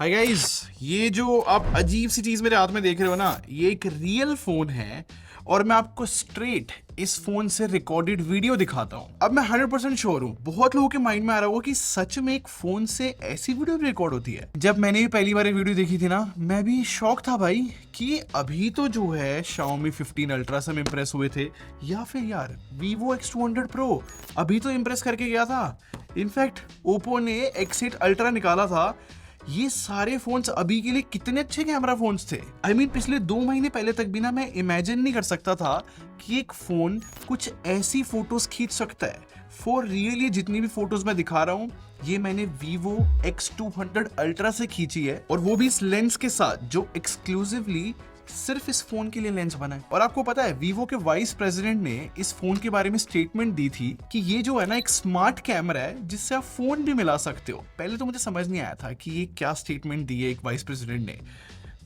Hi guys, ये जो आप अजीब सी चीज मेरे हाथ में देख रहे हो ना, ये एक रियल फोन है और मैं आपको स्ट्रेट इस फोन से रिकॉर्डेड वीडियो दिखाता हूँ। अब मैं 100% श्योर हूँ बहुत लोगों के माइंड में आ रहा होगा कि सच में एक फोन से ऐसी वीडियो रिकॉर्ड होती है। जब मैंने भी पहली बार ये वीडियो देखी थी ना, मैं भी शॉक था भाई कि अभी तो जो है Xiaomi 15 अल्ट्रा से हम इम्प्रेस हुए थे, या फिर यार Vivo X200 Pro अभी तो इम्प्रेस करके गया था। इनफैक्ट ओप्पो ने X8 अल्ट्रा निकाला था। ये सारे फोन्स अभी के लिए कितने अच्छे कैमरा फोन्स थे। I mean, पिछले 2 महीने पहले तक भी ना मैं इमेजिन नहीं कर सकता था कि एक फोन कुछ ऐसी फोटोज खींच सकता है। फॉर रियल, ये जितनी भी फोटोज मैं दिखा रहा हूँ ये मैंने Vivo X200 अल्ट्रा से खींची है, और वो भी इस लेंस के साथ जो एक्सक्लूसिवली सिर्फ इस फोन के लिए लेंस बना है। और आपको पता है वीवो के वाइस प्रेसिडेंट ने इस फोन के बारे में स्टेटमेंट दी थी कि ये जो है ना एक स्मार्ट कैमरा है जिससे आप फोन भी मिला सकते हो। पहले तो मुझे समझ नहीं आया था कि ये क्या स्टेटमेंट दी है एक वाइस प्रेसिडेंट ने,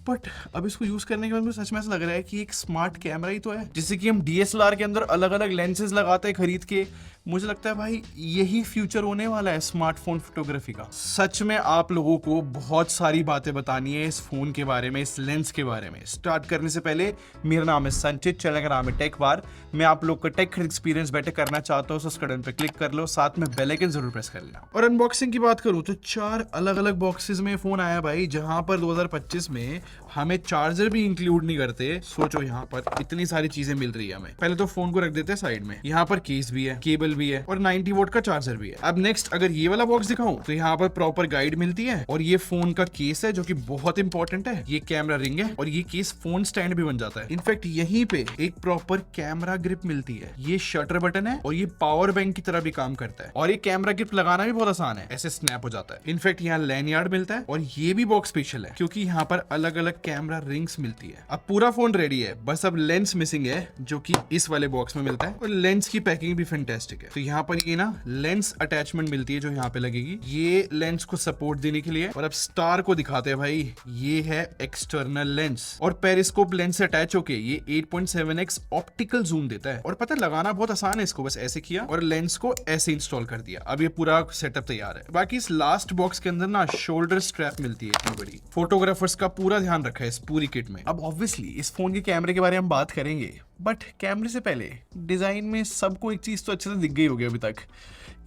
बट अब इसको यूज करने के बाद मुझे सच में ऐसा लग रहा है कि एक स्मार्ट कैमरा ही तो है। जैसे कि हम DSLR के अंदर अलग अलग लेंसेज लगाते हैं खरीद के, मुझे लगता है भाई यही फ्यूचर होने वाला है स्मार्टफोन फोटोग्राफी का। सच में आप लोगों को बहुत सारी बातें बतानी है इस फोन के बारे में, इस लेंस के बारे में। स्टार्ट करने से पहले, मेरा नाम है संचित, चैनल का नाम है टेक बार। मैं आप लोग का टेक एक्सपीरियंस बेटर करना चाहता हूँ, तो बटन पे क्लिक कर लो, साथ में बेल आइकन जरूर प्रेस कर लेना। और अनबॉक्सिंग की बात करूँ तो 4 अलग अलग बॉक्सेस में फोन आया भाई, जहां पर 2025 में हमें चार्जर भी इंक्लूड नहीं करते। सोचो यहाँ पर इतनी सारी चीजें मिल रही है हमें। पहले तो फोन को रख देते हैं साइड में, यहाँ पर केस भी है, केबल भी है और 90 वोल्ट का चार्जर भी है। अब नेक्स्ट अगर ये वाला बॉक्स दिखाऊं तो यहाँ पर प्रॉपर गाइड मिलती है, और ये फोन का केस है जो कि बहुत इंपॉर्टेंट है। ये कैमरा रिंग है और ये केस फोन स्टैंड भी बन जाता है। इनफैक्ट यहीं पे एक प्रॉपर कैमरा ग्रिप मिलती है। ये शटर बटन है और ये पावर बैंक की तरह भी काम करता है, और ये कैमरा ग्रिप लगाना भी बहुत आसान है, ऐसे स्नैप हो जाता है। इनफैक्ट यहाँ लैनियार्ड मिलता है, और ये भी बॉक्स स्पेशल है क्योंकि यहाँ पर अलग अलग कैमरा रिंग्स मिलती है। अब पूरा फोन रेडी है, बस अब लेंस मिसिंग है जो कि इस वाले बॉक्स में मिलता है, और लेंस की पैकिंग भी फैंटास्टिक है। तो यहाँ पर ये ना लेंस अटैचमेंट मिलती है जो यहाँ पे लगेगी, ये लेंस को सपोर्ट देने के लिए। और अब स्टार को दिखाते हैं भाई, ये है एक्सटर्नल लेंस, और पेरिस्कोप लेंस से अटैच होके ये 8.7x ऑप्टिकल जूम देता है। और पता है लगाना बहुत आसान है, इसको बस ऐसे किया और लेंस को ऐसे इंस्टॉल कर दिया। अब ये पूरा सेटअप तैयार है। बाकी इस लास्ट बॉक्स के अंदर ना शोल्डर स्ट्रैप मिलती है इतनी बड़ी। फोटोग्राफर्स का पूरा ध्यान रखा है इस पूरी किट में। अब ऑब्वियसली इस फोन के कैमरे के बारे में हम बात करेंगे, बट कैमरे से पहले डिजाइन में सबको एक चीज तो अच्छे से दिख गई होगी अभी तक,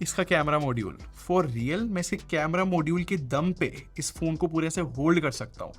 इसका कैमरा मॉड्यूल। फॉर रियल, मैं इसके कैमरा मॉड्यूल के दम पे इस फोन को पूरे से होल्ड कर सकता हूँ।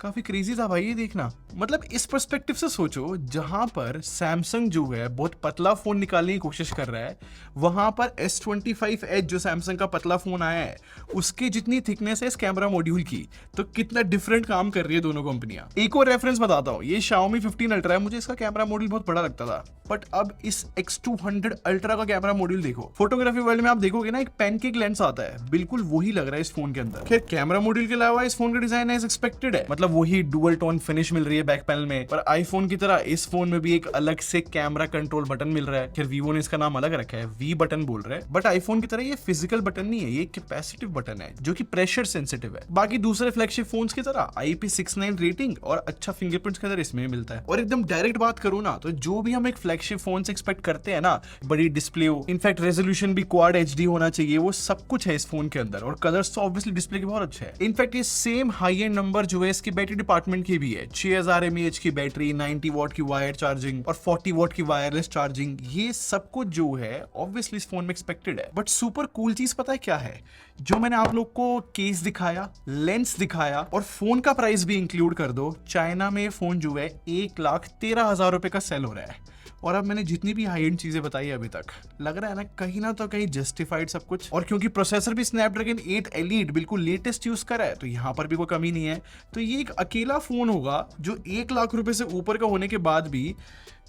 काफी क्रेजी था भाई ये देखना। मतलब इस पर्सपेक्टिव से सोचो, जहां पर सैमसंग जो है बहुत पतला फोन निकालने की कोशिश कर रहा है, वहां पर S25 Edge जो सैमसंग का पतला फोन आया है, उसके जितनी थिकनेस है इस कैमरा मॉड्यूल की, तो कितना डिफरेंट काम कर रही है दोनों कंपनियां। एक और रेफरेंस बताता हूँ, ये Xiaomi 15 अल्ट्रा है, मुझे इसका कैमरा मॉड्यूल बहुत बड़ा लगता था, बट अब इस X200 अल्ट्रा का कैमरा मॉड्यूल देखो। फोटोग्राफी वर्ल्ड में आप देखोगे ना, एक पैनकेक लेंस आता है, बिल्कुल वही लग रहा है इस फोन के अंदर। खैर कैमरा मॉड्यूल के अलावा इस फोन का डिजाइन एज एक्सपेक्टेड है, मतलब वही डुअल टोन फिनिश मिल रही है बैक पैनल में। पर आईफोन की तरह इस फोन में भी एक अलग से कैमरा कंट्रोल बटन मिल रहा है। फिर वीवो ने इसका नाम अलग रखा है, वी बटन बोल रहा है, बट आईफोन की तरह ये फिजिकल बटन नहीं है, ये कैपेसिटिव बटन है जो कि प्रेशर सेंसिटिव है। बाकी दूसरे फ्लैगशिप फोन्स की तरह IP69 रेटिंग और अच्छा फिंगरप्रिंट्स का इसमें मिलता है। और एकदम डायरेक्ट बात करूं ना, तो जो भी हम एक फ्लैगशिप फोन से एक्सपेक्ट करते हैं ना, बड़ी डिस्प्ले हो, इनफैक्ट रेजोल्यूशन भी क्वाड HD होना चाहिए, वो सब कुछ है इस फोन के अंदर। और कलर्स तो ऑब्वियसली डिस्प्ले के बहुत अच्छे हैं। इनफैक्ट ये सेम हाई एंड नंबर जो है इसकी बैटरी डिपार्टमेंट की भी है। 6000 mAh की बैटरी, 90 वॉट की वायर चार्जिंग और 40 वॉट की वायरलेस चार्जिंग, ये सब कुछ जो है ऑब्वियसली इस फोन में एक्सपेक्टेड है। बट सुपर कूल चीज पता है क्या है? जो मैंने आप लोग को केस दिखाया, लेंस दिखाया और फोन का प्राइस भी इंक्लूड कर दो, चाइना में फोन जो है 1,13,000 रुपए का सेल हो रहा है। और अब मैंने जितनी भी हाई एंड चीजें बताई अभी तक, लग रहा है ना तो कहीं जस्टिफाइड सब कुछ। और क्योंकि प्रोसेसर भी स्नैपड्रैगन 8 Elite बिल्कुल लेटेस्ट यूज करा है, तो यहाँ पर भी कोई कमी नहीं है। तो ये एक अकेला फोन होगा जो 1 लाख रुपए से ऊपर का होने के बाद भी,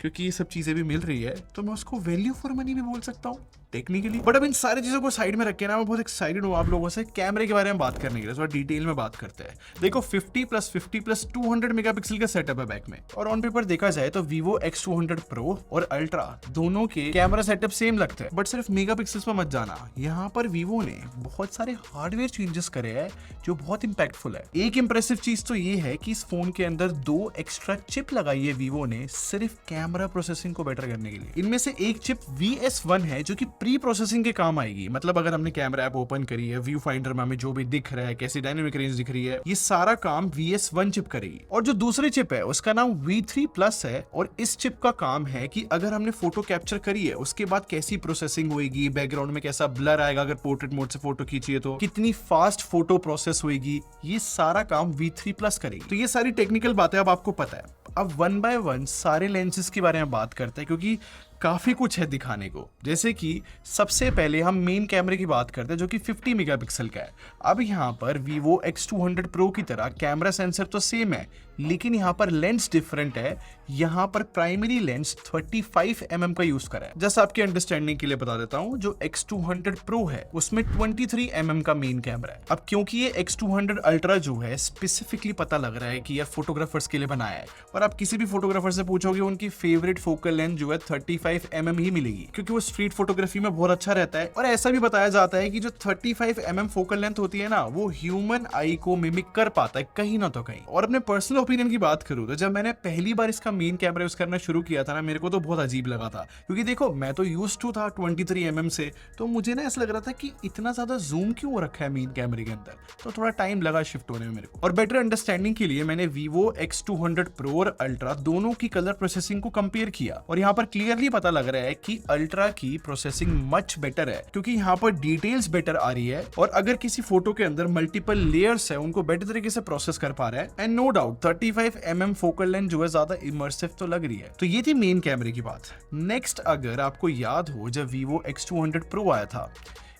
क्योंकि ये सब चीजें भी मिल रही है, तो मैं उसको वैल्यू फॉर मनी भी बोल सकता हूँ टेक्निकली। बट अब इन सारी चीजों को साइड में रख के ना, मैं बहुत एक्साइटेड हूँ आप लोगों से कैमरे के बारे में बात करने के लिए। थोड़ा डिटेल में बात करते हैं। देखो 50+50+200 मेगापिक्सल का सेटअप है बैक में, और ऑन पेपर देखा जाए तो Vivo X200 Pro और अल्ट्रा दोनों के कैमरा सेटअप सेम लगता है। बट सिर्फ मेगापिक्सल्स पर मत जाना, यहाँ पर Vivo ने बहुत सारे हार्डवेयर चेंजेस करे हैं जो बहुत इंपैक्टफुल है। एक इंप्रेसिव चीज तो ये है कि इस फोन के अंदर 2 एक्स्ट्रा चिप लगाई है Vivo ने सिर्फ कैमरा कैमरा प्रोसेसिंग को बेटर करने के लिए। इनमें से एक चिप VS1 है जो कि प्री प्रोसेसिंग के काम आएगी। मतलब अगर हमने कैमरा ऐप ओपन करी है, व्यू फाइंडर में हमें जो भी दिख रहा है, कैसी डायनेमिक रेंज दिख रही है, ये सारा काम VS1 चिप करेगी। और जो दूसरी चिप है उसका नाम V3 प्लस है, और इस चिप का काम है कि अगर हमने फोटो कैप्चर करी है उसके बाद कैसी प्रोसेसिंग होगी, बैकग्राउंड में कैसा ब्लर आएगा अगर पोर्ट्रेट मोड से फोटो खींचिए तो, कितनी फास्ट फोटो प्रोसेस होगी, ये सारा काम V3 प्लस करेगी। तो ये सारी टेक्निकल बातें अब आपको पता है। अब वन बाय वन सारे लेंसेज के बारे में बात करते हैं क्योंकि काफी कुछ है दिखाने को। जैसे कि सबसे पहले हम मेन कैमरे की बात करते हैं जो कि 50 मेगापिक्सल का है। अब यहाँ पर Vivo X200 Pro की तरह कैमरा सेंसर तो सेम है, लेकिन यहाँ पर लेंस डिफरेंट है। यहाँ पर प्राइमरी लेंस 35 mm का यूज करा है। जस्ट आपके अंडरस्टैंडिंग के लिए बता देता हूँ, जो X200 Pro है उसमें 23 mm का मेन कैमरा है। अब क्योंकि ये X200 Ultra जो है स्पेसिफिकली पता लग रहा है कि यार फोटोग्राफर्स के लिए बनाया है, और आप किसी भी फोटोग्राफर से पूछोगे उनकी फेवरेट फोकल लेंथ जो है 35 mm ही मिलेगी, क्योंकि वो स्ट्रीट फोटोग्राफी में बहुत अच्छा रहता है। और ऐसा भी बताया जाता है कि जो 35 mm फोकल लेंथ होती है ना, वो ह्यूमन आई को मिमिक कर पाता है कहीं ना तो कहीं। और अपने पर्सनल ओपिनियन की बात करूं तो जब मैंने पहली बार इसका मेन कैमरा यूज करना शुरू किया था ना, मेरे को तो बहुत अजीब लगा था, क्योंकि देखो मैं तो यूज टू था 23 mm से, तो मुझे ना ऐसा लग रहा था कि इतना ज्यादा जूम क्यों हो रखा है मेन कैमरे के अंदर। तो थोड़ा टाइम लगा शिफ्ट होने में मेरे को। और बेटर अंडरस्टैंडिंग के लिए मैंने Vivo X200 Pro और Ultra दोनों की कलर प्रोसेसिंग को कंपेयर किया, और यहाँ पर क्लियरली पता लग रहा है कि अल्ट्रा की प्रोसेसिंग मच बेटर है, क्योंकि यहाँ पर डिटेल्स बेटर आ रही है, और अगर किसी फोटो के अंदर मल्टीपल लेयर्स है उनको बेटर तरीके से प्रोसेस कर पा रहा है। And no doubt 35 mm focal length जो है ज्यादा इमर्सिव तो लग रही है। तो ये थी मेन कैमरे की बात। नेक्स्ट, अगर आपको याद हो जब Vivo X200 Pro आया था,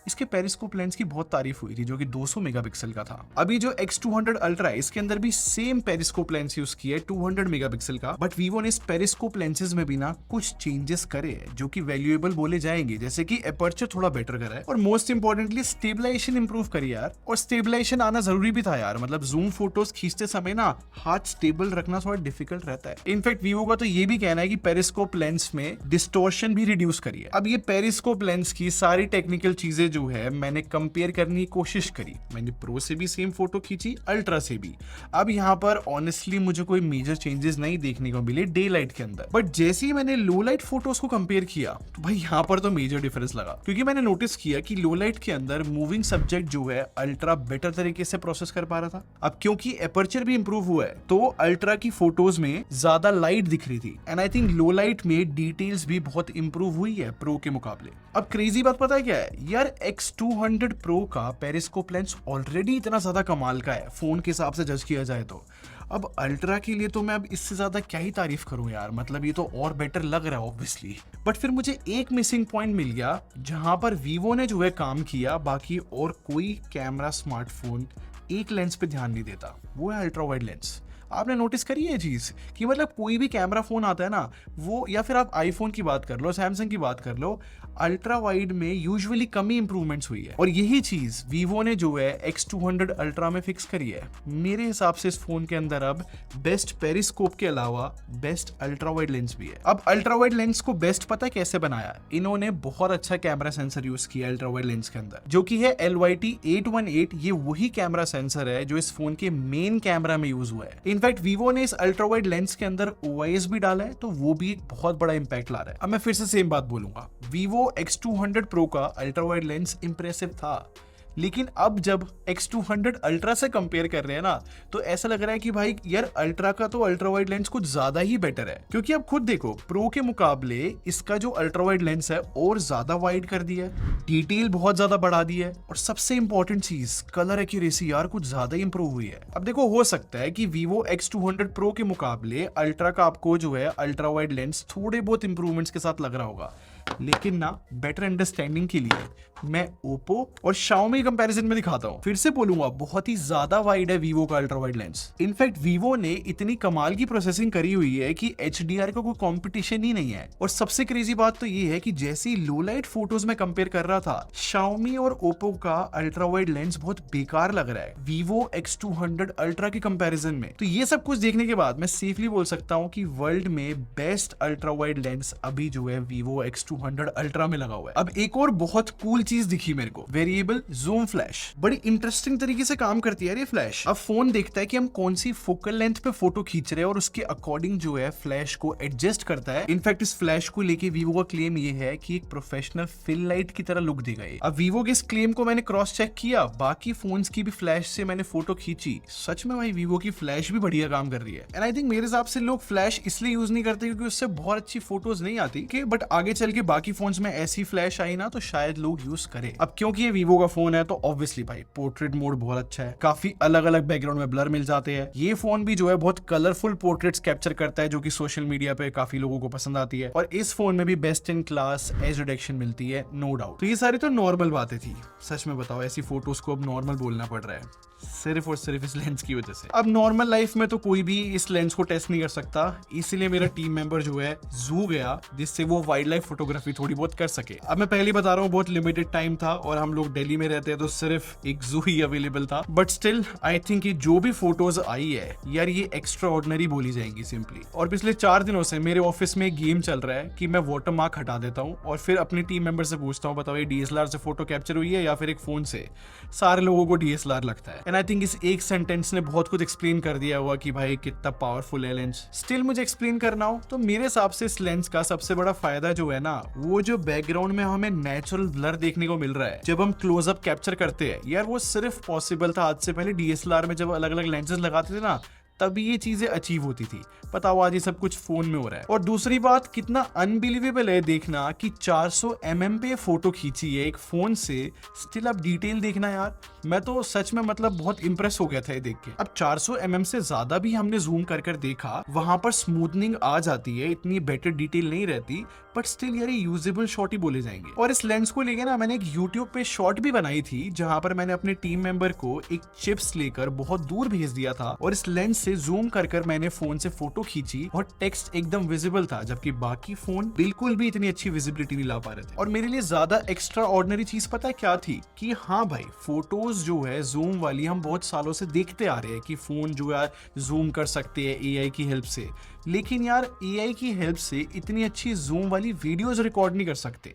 इसके पेरिस्कोप लेंस की बहुत तारीफ हुई थी जो कि 200 मेगापिक्सल का था। अभी जो X200 Ultra है इसके अंदर भी सेम पेरिस्कोप लेंस यूज किया है 200 मेगापिक्सल का, बट Vivo ने इस पेरिस्कोप लेंसेज में भी ना कुछ चेंजेस करे हैं जो कि वैल्यूएबल बोले जाएंगे, जैसे कि एपर्चर थोड़ा बेटर करा है, और मोस्ट इंपोर्टेंटली स्टेबलाइजेशन इंप्रूव करी यार। और स्टेबलाइजेशन आना जरूरी भी था यार, मतलब जूम फोटोज खींचते समय ना हाथ स्टेबल रखना थोड़ा डिफिकल्ट रहता है। इनफैक्ट Vivo का तो ये भी कहना है कि पेरिस्कोप लेंस में डिस्टॉर्शन भी रिड्यूस करी है। अब ये पेरिस्कोप लेंस की सारी टेक्निकल चीजें जो है मैंने कंपेयर करने की कोशिश करी। मैंने प्रो से भी सेम फोटो खींची, अल्ट्रा से भी। अब यहाँ पर ऑनेस्टली मुझे कोई मेजर चेंजेस नहीं देखने को मिले डे लाइट के अंदर, बट जैसे ही मैंने लो लाइट फोटोज को कंपेयर किया तो भाई यहाँ पर तो मेजर डिफरेंस लगा, क्योंकि मैंने नोटिस किया कि लो लाइट के अंदर मूविंग सब्जेक्ट जो है अल्ट्रा बेटर तरीके से प्रोसेस कर पा रहा था। अब क्योंकि एपर्चर भी इंप्रूव हुआ है तो अल्ट्रा की फोटोज में ज्यादा लाइट दिख रही थी, and I think low light में डिटेल्स भी बहुत इंप्रूव हुई है प्रो के मुकाबले। अब क्रेजी बात पता है क्या है यार, X200 Pro का पेरिस्कोप लेंस ऑलरेडी इतना ज्यादा कमाल का है फोन के हिसाब से जज किया जाए तो। अब अल्ट्रा के लिए तो मैं अब इससे ज्यादा क्या ही तारीफ करूं यार, मतलब ये तो और बेटर लग रहा है ऑब्वियसली। बट फिर मुझे एक मिसिंग पॉइंट मिल गया जहां पर Vivo ने जो है काम किया, बाकी और कोई कैमरा स्मार्टफोन एक लेंस पे ध्यान नहीं देता, वो है अल्ट्रा वाइड लेंस। आपने नोटिस करी है चीज कि मतलब कोई भी कैमरा फोन आता है ना, वो या फिर आप आईफोन की बात कर लो, सैमसंग की बात कर लो, अल्ट्रा वाइड में यूजुअली कम ही इंप्रूवमेंट्स हुई है। और यही चीज Vivo ने जो है X200 Ultra में फिक्स करी है। मेरे हिसाब से इस फोन के अंदर अब बेस्ट पेरिस्कोप के अलावा बेस्ट अल्ट्रा वाइड लेंस भी है। अब अल्ट्रा वाइड लेंस को बेस्ट पता है कैसे बनाया, इन्होंने बहुत अच्छा कैमरा सेंसर यूज किया अल्ट्रा वाइड लेंस के अंदर, जो कि है LYT-818। ये वही कैमरा सेंसर है जो इस फोन के मेन कैमरा में यूज हुआ है। इनफैक्ट Vivo ने इस अल्ट्रा वाइड लेंस के अंदर OIS भी डाला है, तो वो भी एक बहुत बड़ा इंपैक्ट ला रहा है। अब मैं फिर से सेम बात बोलूंगा, Vivo X200 Pro का अल्ट्रा वाइड लेंस इंप्रेसिव था, लेकिन अब जब X200 Ultra से कंपेयर कर रहे हैं ना, तो ऐसा लग रहा है कि भाई यार अल्ट्रा का तो अल्ट्रा वाइड लेंस कुछ ज्यादा ही बेटर है। क्योंकि अब खुद देखो, प्रो के मुकाबले इसका जो अल्ट्रा वाइड लेंस है और ज्यादा वाइड कर दिया है, डिटेल बहुत ज्यादा बढ़ा दी है, और सबसे इंपॉर्टेंट चीज कलर एक्यूरेसी यार कुछ ज्यादा ही इंप्रूव हुई है। अब देखो, हो सकता है कि Vivo X200 Pro के मुकाबले अल्ट्रा का आपको जो है अल्ट्रा वाइड लेंस थोड़े बहुत इंप्रूवमेंट्स के साथ लग रहा होगा, लेकिन ना बेटर अंडरस्टैंडिंग के लिए मैं Oppo और Xiaomi कंपैरिजन में दिखाता हूं। फिर से बोलूंगा, बहुत ही ज्यादा वाइड है Vivo का ultra wide lens. In fact Vivo ने इतनी कमाल की प्रोसेसिंग करी हुई है कि HDR का कोई कंपटीशन ही नहीं है। और सबसे क्रेजी बात तो ये है कि जैसी लो लाइट फोटोज में कंपेयर कर रहा था, Xiaomi और Oppo का अल्ट्रा वाइड लेंस बहुत बेकार लग रहा है Vivo X200 Ultra के कंपैरिजन में। तो ये सब कुछ देखने के बाद मैं सेफली बोल सकता हूं कि वर्ल्ड में बेस्ट अल्ट्रा वाइड लेंस अभी जो है Vivo X200 X200 अल्ट्रा में लगा हुआ है। अब एक और बहुत कूल चीज दिखी मेरे को, वेरिएबल जूम फ्लैश। बड़ी इंटरेस्टिंग तरीके से काम करती है ये फ्लैश। अब फोन देखता है कि हम कौन सी फोकल लेंथ पे फोटो खींच रहे हैं और उसके अकॉर्डिंग जो है फ्लैश को एडजस्ट करता है। इनफैक्ट इस फ्लैश को लेके वीवो का क्लेम ये है कि एक प्रोफेशनल फिल लाइट की तरह लुक देगा ये। अब वीवो के इस क्लेम को मैंने क्रॉस चेक किया, बाकी फोन्स की भी फ्लैश से मैंने फोटो खींची। सच में भाई वीवो की फ्लैश भी बढ़िया काम कर रही है। एंड आई थिंक मेरे हिसाब से लोग फ्लैश इसलिए यूज नहीं करते क्योंकि उससे बहुत अच्छी फोटोज नहीं आती कि, बट आगे चल के बाकी फोन्स में ऐसी फ्लैश आई ना तो शायद लोग यूज करें। अब क्योंकि ये वीवो का फोन है तो ऑब्वियसली भाई पोर्ट्रेट मोड बहुत अच्छा है, काफी अलग अलग बैकग्राउंड में ब्लर मिल जाते हैं। ये फोन भी जो है बहुत कलरफुल पोर्ट्रेट्स कैप्चर करता है जो कि सोशल मीडिया पे काफी लोगों को पसंद आती है। और इस फोन में भी best in class edge reduction मिलती है, नो डाउट। तो ये सारी तो नॉर्मल बातें थी। सच में बताओ ऐसी फोटोज को अब नॉर्मल बोलना पड़ रहा है सिर्फ और सिर्फ इस लेंस की वजह से। अब नॉर्मल लाइफ में तो कोई भी इस लेंस को टेस्ट नहीं कर सकता, इसीलिए मेरा टीम मेंबर जो है जू गया जिससे वो वाइल्ड लाइफ फोटोग्राफी थोड़ी बहुत कर सके। अब मैं पहले बता रहा हूँ बहुत लिमिटेड टाइम था और हम लोग दिल्ली में रहते हैं तो सिर्फ एक जू ही अवेलेबल था, बट स्टिल आई थिंक ये जो भी फोटोज आई है यार ये एक्स्ट्रा ऑर्डिनरी बोली जाएंगी सिंपली। और पिछले 4 दिनों से मेरे ऑफिस में एक गेम चल रहा है कि मैं वाटर मार्क हटा देता हूँ और फिर अपने टीम मेंबर से पूछता हूँ बताओ ये डीएसएलआर से फोटो कैप्चर हुई है या फिर एक फोन से। सारे लोगों को डीएसएलआर लगता है। एंड आई थिंक इस एक सेंटेंस ने बहुत कुछ एक्सप्लेन कर दिया हुआ कि भाई कितना पावरफुल है लेंस। स्टिल मुझे एक्सप्लेन करना हो तो मेरे हिसाब से इस लेंस का सबसे बड़ा फायदा जो है ना वो जो बैकग्राउंड में हमें नेचुरल ब्लर देखने को मिल रहा है जब हम क्लोजअप कैप्चर करते हैं यार, वो सिर्फ पॉसिबल था आज से पहले डीएसएलआर में जब अलग अलग लेंसेज लगाते थे ना तभी ये चीजें अचीव होती थी। पता हुआ आज ये सब कुछ फोन में हो रहा है। और दूसरी बात कितना अनबिलीवेबल है देखना कि 400 mm पे फोटो खींची है एक फोन से, स्टिल अब डिटेल देखना यार, मैं तो सच में मतलब बहुत इंप्रेस हो गया था ये देख के। अब 400 mm से ज्यादा भी हमने जूम कर देखा, वहां पर स्मूथनिंग आ जाती है, इतनी बेटर डिटेल नहीं रहती, बट स्टिल यार ये यूजेबल शॉट ही बोले जाएंगे। और इस लेंस को लेके ना मैंने एक यूट्यूब पे शॉट भी बनाई थी जहां पर मैंने अपने टीम मेंबर को एक चिप्स लेकर बहुत दूर भेज दिया था और इस लेंस से जूम कर मैंने फोन से फोटो खींची और टेक्स्ट एकदम विजिबल था जबकि बाकी फोन बिल्कुल भी इतनी अच्छी विजिबिलिटी नहीं ला पा रहे थे। और मेरे लिए ज्यादा एक्स्ट्रा ऑर्डिनरी चीज पता है क्या थी कि हाँ भाई फोटोज जो है जूम वाली हम बहुत सालों से देखते आ रहे हैं कि फोन जो है जूम कर सकते हैं एआई की हेल्प से, लेकिन यार एआई की हेल्प से इतनी अच्छी जूम वाली वीडियोस रिकॉर्ड नहीं कर सकते।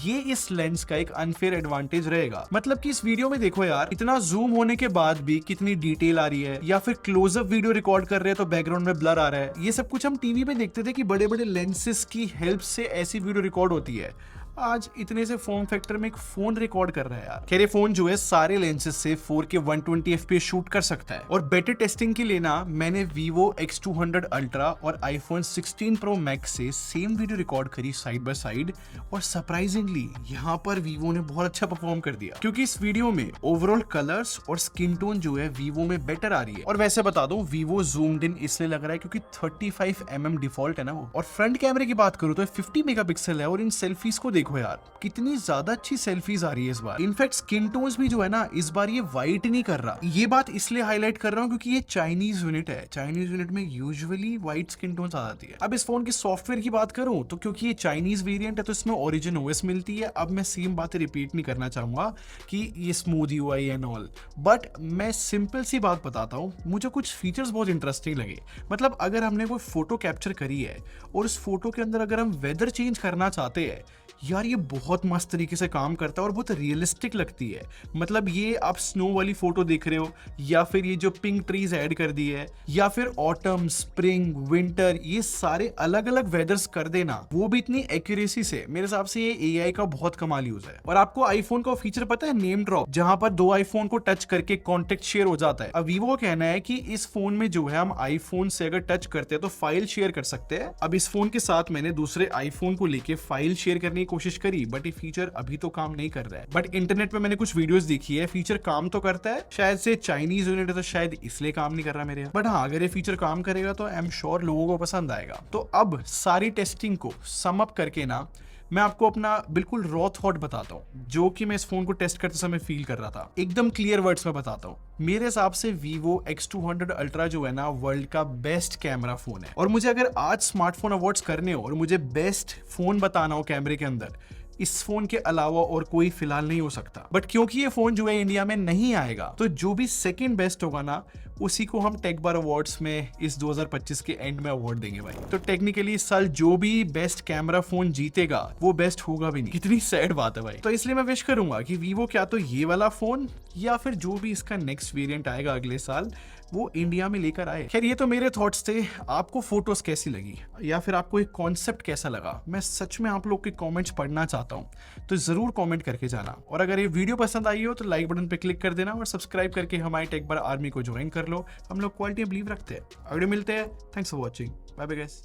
ये इस लेंस का एक अनफेयर एडवांटेज रहेगा। मतलब कि इस वीडियो में देखो यार इतना जूम होने के बाद भी कितनी डिटेल आ रही है, या फिर क्लोजअप वीडियो रिकॉर्ड कर रहे हैं तो बैकग्राउंड में ब्लर आ रहा है। ये सब कुछ हम टीवी पे देखते थे कि बड़े बड़े लेंसेज की हेल्प से ऐसी वीडियो रिकॉर्ड होती है, आज इतने से फॉर्म फैक्टर में एक फोन रिकॉर्ड कर रहा है यार। खैर ये फोन जो है सारे लेंसेज से 4K 120 FPS शूट कर सकता है। और बेटर टेस्टिंग के लिए ना मैंने Vivo X200 Ultra और iPhone 16 Pro Max से सेम वीडियो रिकॉर्ड करी साइड बाय साइड, और सरप्राइजिंगली यहाँ पर Vivo ने बहुत अच्छा परफॉर्म कर दिया क्योंकि इस वीडियो में ओवरऑल कलर्स और स्किन टोन जो है Vivo में बेटर आ रही है। और वैसे बता दूं Vivo zoomed in इसलिए लग रहा है क्योंकि 35 mm डिफॉल्ट है ना वो। और फ्रंट कैमरे की बात करूं तो 50 मेगापिक्सल है और इन सेल्फीज को देखो यार कितनी ज्यादा अच्छी सेल्फीज आ रही है इस बार। इनफैक्ट स्किन टोन्स भी जो है ना इस बार ये वाइट नहीं कर रहा। ये बात इसलिए हाईलाइट कर रहा हूँ क्योंकि ये चाइनीज यूनिट है, चाइनीज यूनिट में यूजुअली वाइट स्किन टोन्स आ जाती है। अब इस फोन की सॉफ्टवेयर की बात करूं तो क्योंकि ये चाइनीज वेरिएंट है तो इसमें ओरिजिन ओएस मिलती है। अब मैं सेम बातें रिपीट नहीं करना चाहूंगा कि ये smooth UI and all, but मैं सिंपल सी बात बताता हूँ, मुझे कुछ फीचर्स बहुत इंटरेस्टिंग लगे। मतलब अगर हमने कोई फोटो कैप्चर करी है और उस फोटो के अंदर अगर हम वेदर चेंज करना चाहते हैं यार ये बहुत मस्त तरीके से काम करता है और बहुत रियलिस्टिक लगती है। मतलब ये आप स्नो वाली फोटो देख रहे हो या फिर ये जो पिंक ट्रीज ऐड कर दी है या फिर ऑटम, स्प्रिंग, विंटर, ये सारे अलग अलग वेदर्स कर देना वो भी इतनी एक्यूरेसी से, मेरे हिसाब से ये एआई का बहुत कमाल यूज है। और आपको आईफोन का फीचर पता है नेम ड्रॉप, जहां पर 2 आईफोन को टच करके कॉन्टेक्ट शेयर हो जाता है। अब वीवो का कहना है कि इस फोन में जो है हम आईफोन से अगर टच करते हैं तो फाइल शेयर कर सकते हैं। अब इस फोन के साथ मैंने दूसरे आईफोन को लेके फाइल शेयर करने की कोशिश करी बट ये फीचर अभी तो काम नहीं कर रहा है। बट इंटरनेट पे मैंने कुछ वीडियोस देखी है, फीचर काम तो करता है, शायद से चाइनीज यूनिट है तो शायद इसलिए काम नहीं कर रहा मेरे। बट हाँ अगर ये फीचर काम करेगा तो आई एम श्योर लोगों को पसंद आएगा। तो अब सारी टेस्टिंग को सम अप करके ना मैं आपको अपना बिल्कुल रॉ थॉट बताता हूँ जो कि मैं इस फोन को टेस्ट करते समय फील कर रहा था। एकदम क्लियर वर्ड्स में बताता हूँ, मेरे हिसाब से Vivo X200 Ultra जो है ना वर्ल्ड का बेस्ट कैमरा फोन है। और मुझे अगर आज स्मार्टफोन अवार्ड्स करने हो और मुझे बेस्ट फोन बताना हो कैमरे के अंदर, इस फोन के अलावा और कोई फिलहाल नहीं हो सकता। बट क्योंकि ये फोन जो है इंडिया में नहीं आएगा तो जो भी सेकंड बेस्ट होगा ना उसी को हम टेक बार अवार्ड्स में इस 2025 के एंड में अवार्ड देंगे भाई। तो टेक्निकली इस साल जो भी बेस्ट कैमरा फोन जीतेगा वो बेस्ट होगा भी नहीं। कितनी सैड बात है भाई। तो इसलिए मैं विश करूंगा कि वीवो क्या तो ये वाला फोन या फिर जो भी इसका नेक्स्ट वेरिएंट आएगा अगले साल वो इंडिया में लेकर आए। खैर ये तो मेरे थॉट्स थे, आपको फोटोज कैसी लगी या फिर आपको एक कॉन्सेप्ट कैसा लगा, मैं सच में आप लोग के कमेंट्स पढ़ना चाहता हूं, तो जरूर कमेंट करके जाना। और अगर ये वीडियो पसंद आई हो तो लाइक बटन पे क्लिक कर देना और सब्सक्राइब करके हमारी टेक बार आर्मी को ज्वाइन कर लो। हम लोग क्वालिटी में बिलीव रखते हैं। अगले मिलते हैं। Thanks for watching. Bye bye guys.